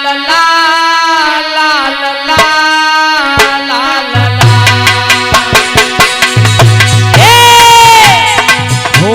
ला ला ला ला ला ला ला ला हो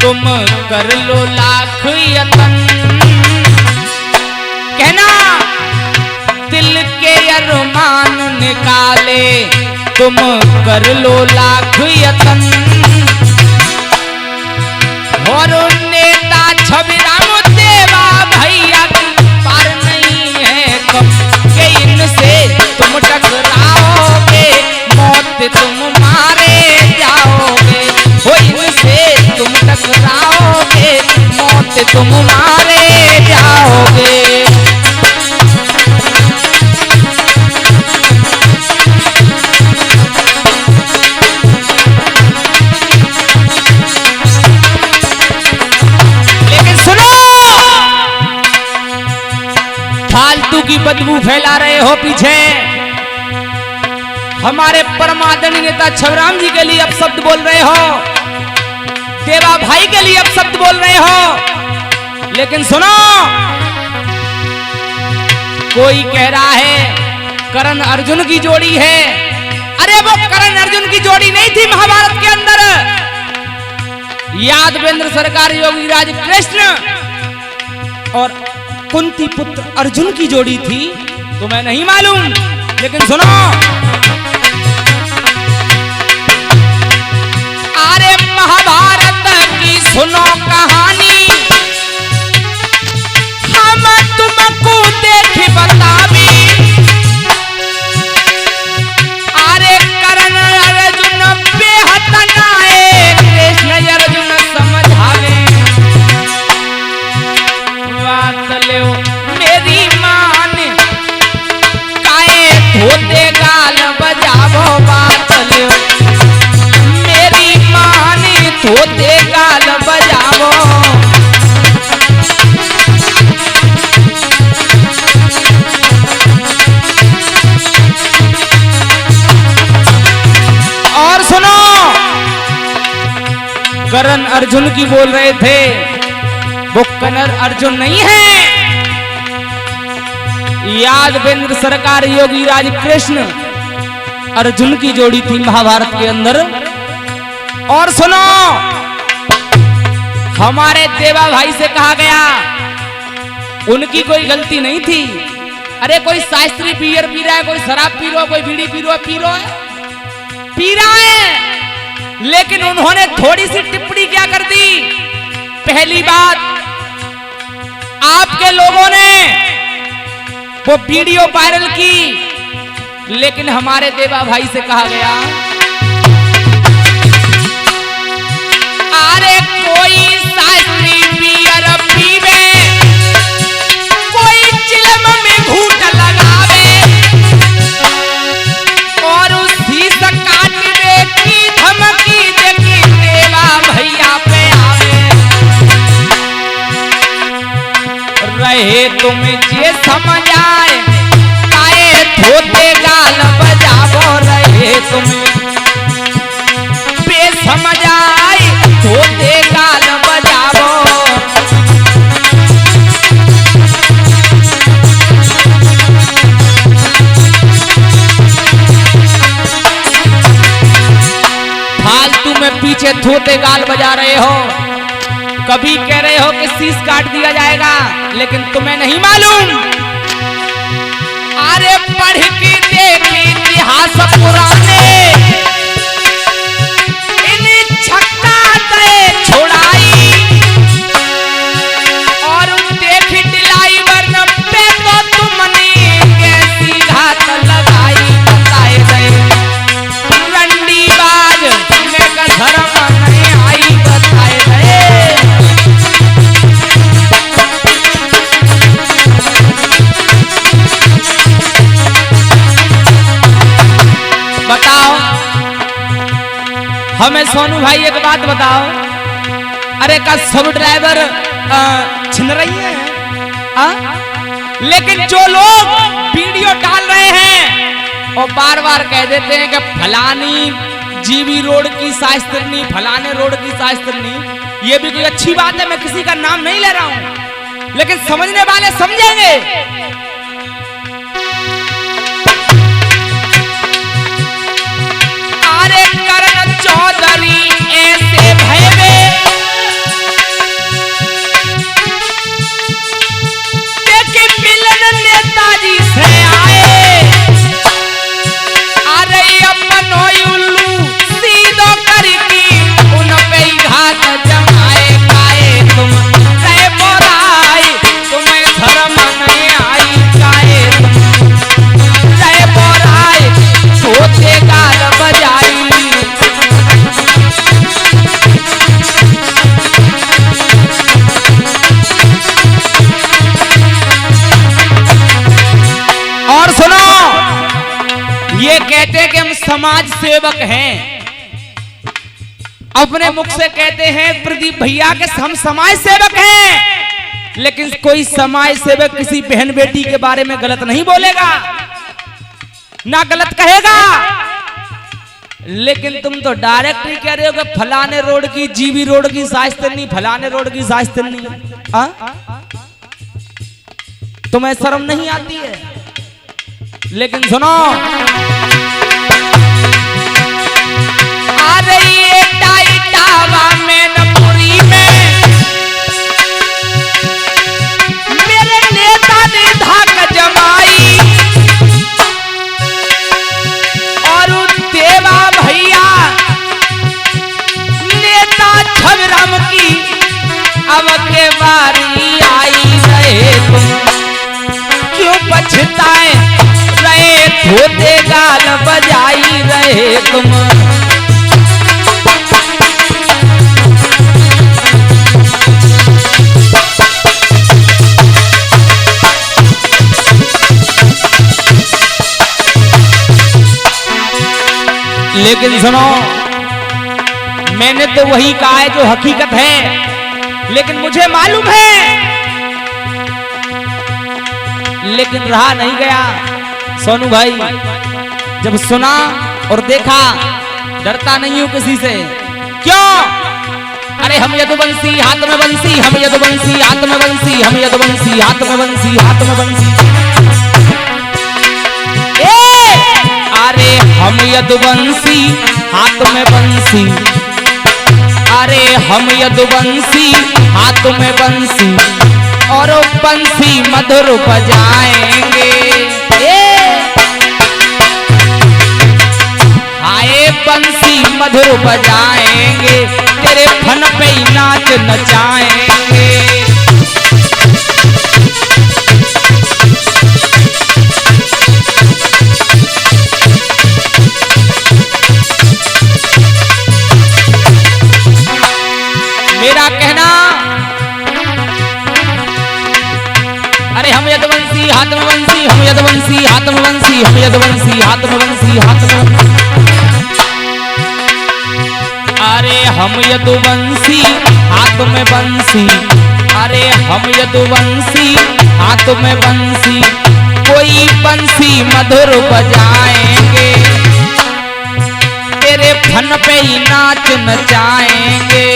तुम कर लो लाख यतन, कहना दिल के अरमान निकाले तुम कर लो लाख यतन। और नेता छबिराम देवा भैया पार नहीं है कब के इनसे तुम टकराओगे, मौत तुम मारे जाओगे। हो इनसे तुम टकराओगे, मौत तुम मारे जाओगे। लेकिन सुनो, फालतू की बदबू फैला रहे हो पीछे। हमारे परमादरणीय नेता छबराम जी के लिए अब शब्द बोल रहे हो, देवा भाई के लिए अब शब्द बोल रहे हो। लेकिन सुनो, कोई कह रहा है करण अर्जुन की जोड़ी है। अरे वो करण अर्जुन की जोड़ी नहीं थी महाभारत के अंदर। यादवेंद्र सरकार योगीराज कृष्ण और कुंती पुत्र अर्जुन की जोड़ी थी, तुम्हें नहीं मालूम। लेकिन सुनो, अरे महाभारत की सुनो कहानी, हम तुमको देख बतावी। अरे करण अर्जुन बेहद नायक, कृष्ण अर्जुन समझावे। बात लो मेरी मान, काए धोते गाल बजावो। बात लो मेरी मान, धोते गाल बजावो। और सुनो, करण अर्जुन की बोल रहे थे, वो करण अर्जुन नहीं है। यादवेंद्र सरकार योगीराज कृष्ण अर्जुन की जोड़ी थी महाभारत के अंदर। और सुनो, हमारे देवा भाई से कहा गया उनकी कोई गलती नहीं थी। अरे कोई शास्त्रीय बियर पी रहा है, कोई शराब पी रहा है, कोई बीड़ी पी रहा है। लेकिन उन्होंने थोड़ी सी टिप्पणी क्या कर दी। पहली बात, आपके लोगों ने वो वीडियो वायरल की, लेकिन हमारे देवा भाई से कहा गया अरे कोई शास्त्री बियर पीवे, कोई चिलम में घूंट लगावे और उसी से काटने की धमकी देके देवा भैया पे आवे। रहे तुम जे समझ आए, काए धोते गाल बजावो। रहे तुम बेसमझ आए, धोते गाल बजावो। फालतू में पीछे धोते गाल बजा रहे हो। कभी कह रहे हो कि शीश काट दिया जाएगा, लेकिन तुम्हें नहीं मालूम। अरे पढ़ के देख इतिहास पुराने, इन्हें छक्का दे छोड़ाई और देख दिलाई वरन पे तो तुमने कैसी घात लगाई। बताए गए रंडी बाज में का धर्म नहीं आई। बताए गए बताओ हमें सोनू भाई एक बात बताओ, अरे का सब ड्राइवर छिन रही है? लेकिन जो लोग वीडियो डाल रहे हैं और बार बार कह देते हैं कि फलानी जीवी रोड की शास्त्रनी, फलाने रोड की शास्त्रनी, ये भी कोई अच्छी बात है, मैं किसी का नाम नहीं ले रहा हूं, लेकिन समझने वाले समझेंगे। अरे करण चौधरी ऐसे भयवे देखे मिलन नेताजी से आए, अरे अपन उल्लू सीधो करके उन पे घात जमाए, काए तुम रे मोराई तुम्हें शर्म नहीं आई, काए तुम रे मोराई सोचे गाल बजाई। और सुनो, ये कहते हैं कि हम समाज सेवक हैं, अपने मुख से कहते हैं प्रदीप भैया के हम समाज सेवक हैं, लेकिन कोई समाज सेवक किसी बहन बेटी के बारे में गलत नहीं बोलेगा ना गलत कहेगा, लेकिन तुम तो डायरेक्ट ही कह रहे हो कि फलाने रोड की जीवी रोड की शास्त्रनी, फलाने रोड की शास्त्रनी। तुम्हें शर्म नहीं आती है? लेकिन सुनो, आ रही है टाइटावा में नपुरी में मेरे नेता ने धाक जमाई, और देवा भैया नेता छबराम की अब के बारी आई, रहे तुम क्यों पछताए रहे, धोते गाल बजाई रहे तुम। लेकिन सुनो, मैंने तो वही कहा है जो हकीकत है, लेकिन मुझे मालूम है, लेकिन रहा नहीं गया। सोनू भाई जब सुना और देखा, डरता नहीं हूं किसी से, क्यों? अरे हम यदुवंशी हाथ में बंसी, हम यदुवंशी हाथ में बंसी, हम यदुवंशी हाथ में बंसी, हाथ में बंसी। अरे हम यदुवंशी हाथ में बंसी, अरे हम यदुवंशी हाथ में बंसी, और बंसी मधुर बजाएंगे। आए बंसी मधुर बजाएंगे, तेरे फन पे ही नाच नचाएंगे। मेरा कहना, अरे हम यदुवंशी हाथ में बंसी, हम यदुवंशी हाथ में बंसी, हम यदुवंशी हाथ में बंसी, हाथ में बंसी। अरे हम यदुवंशी हाथ में बंसी, अरे हम यदुवंशी हाथ में बंसी, कोई बंसी मधुर बजाएंगे, तेरे फन पे ही नाच नचाएंगे।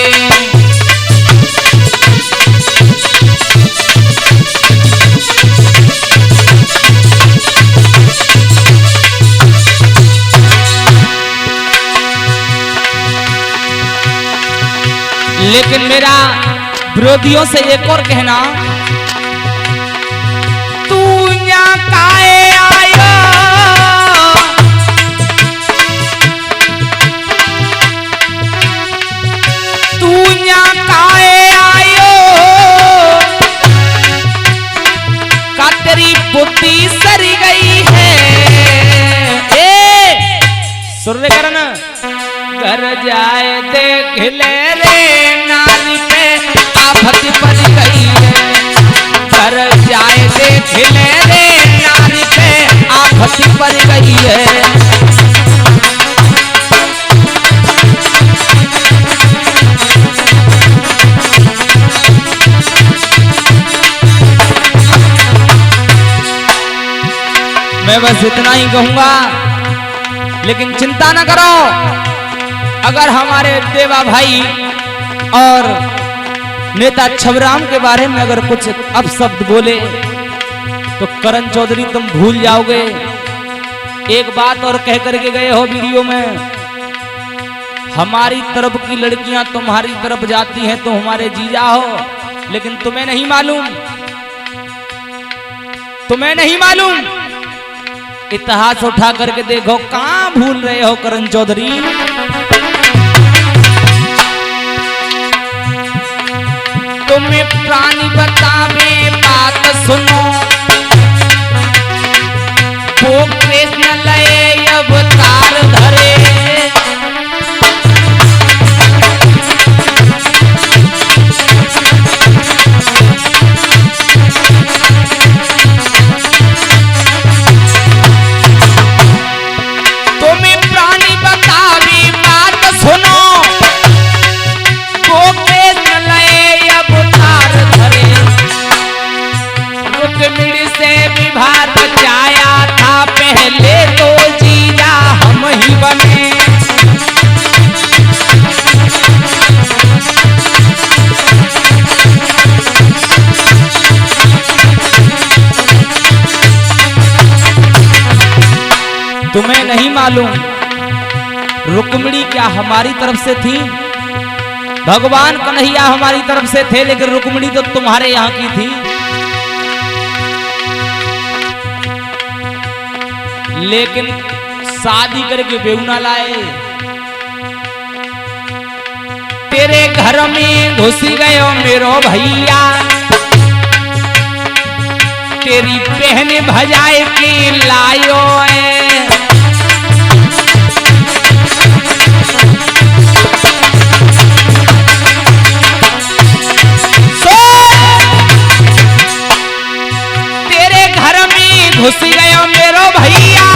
लेकिन मेरा विरोधियों से एक और कहना, तू यहाँ काहे आयो, तू यहाँ काहे आयो, का तेरी बुद्धि सरी गई है। सुन ले करना, घर जाए देख ले रे नारी पे आफत पड़ गई है, घर जाए देख ले रे नारी पे आफत पड़ गई है। मैं बस इतना ही कहूंगा, लेकिन चिंता न करो, अगर हमारे देवा भाई और नेता छबराम के बारे में अगर कुछ अपशब्द बोले तो करण चौधरी तुम भूल जाओगे। एक बात और कह करके गए हो वीडियो में, हमारी तरफ की लड़कियां तुम्हारी तरफ जाती हैं तो हमारे जीजा हो, लेकिन तुम्हें नहीं मालूम, तुम्हें नहीं मालूम। इतिहास उठा करके देखो, कहां भूल रहे हो करण चौधरी। तुम्हें प्राणी बतावे बात सुनो, वो कृष्ण लय अवतार धरे, तुम्हें प्राणी बतावे बात सुनो, वो कृष्ण लय अवतार धरे, रुक्मिणी से विवाह रचाया था, पहले तो जीजा हम ही बने, तुम्हें नहीं मालूम रुक्मिणी क्या हमारी तरफ से थी, भगवान कन्हैया हमारी तरफ से थे, लेकिन रुक्मिणी तो तुम्हारे यहाँ की थी। लेकिन शादी करके बेउना लाए, तेरे घर में घुस गयो मेरो भैया, तेरी बहन भजाए के लायो है, तेरे घर में घुस गयो मेरो भैया,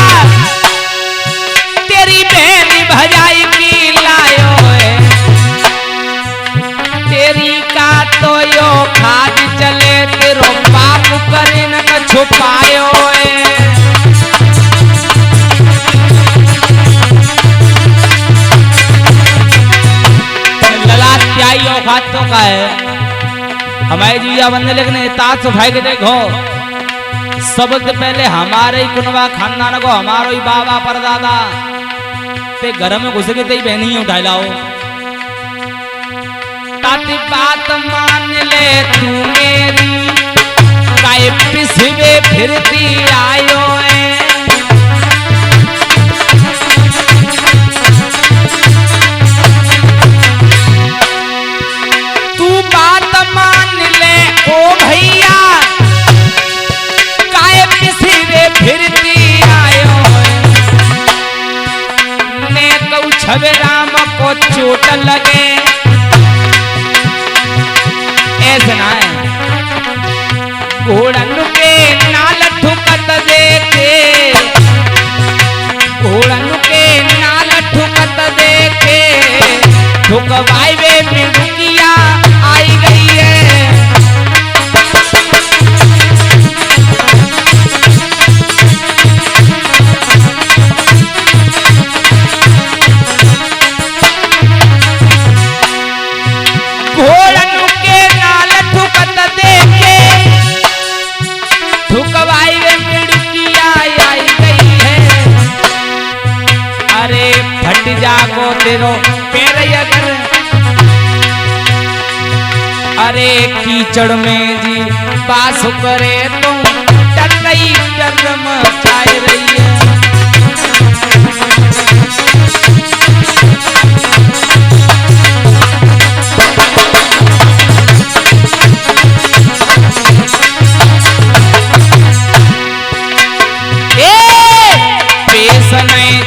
तेरी बहन भजाई की लायो है, तेरी का तो यो खाद चले, तेरो बाप करे न छुपायो है। ललाट त्याइयो खातों का है हमारे जीजा बंदे, लेकिन ताज उठाए के देखो, सबसे पहले हमारे ही कुनवा खानदान को, हमारो ही बाबा परदादा ते घर में घुस के तेरी बहनी उठाई लाओ, ताती बात मान ले तू मेरी, काय पिसवे फिरती आयो है, तू बात मान ले ओ भैया, काय पिसवे फिरती आयो है, ने कऊ छबराम को चोट लगे, ऐसे ना है, घोड़न के नाल ठुकत देखे, घोड़न के नाल ठुकत देखे, ठुकवाइवे में रुकिया आई गई है, घोड़न के नाल ठुकत देखे, ठुकवाई वे मिड़किया आई गई है, अरे फट जागो तेरो पैर अगर, अरे कीचड़ में जी पास करे तो टकई कर्म चाय रही है,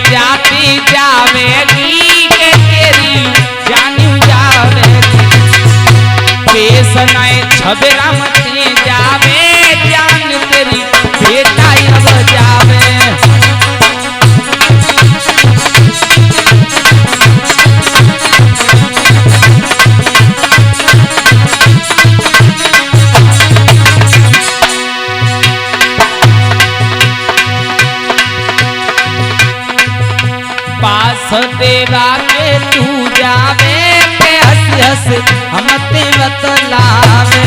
जाती जावेगी के तेरी जानी जावेगी, पेश नए छबराम ते जावे, जान तेरी बेटा अब जावे, देवा के तू जावे के हंस हंस हमते बतलावे।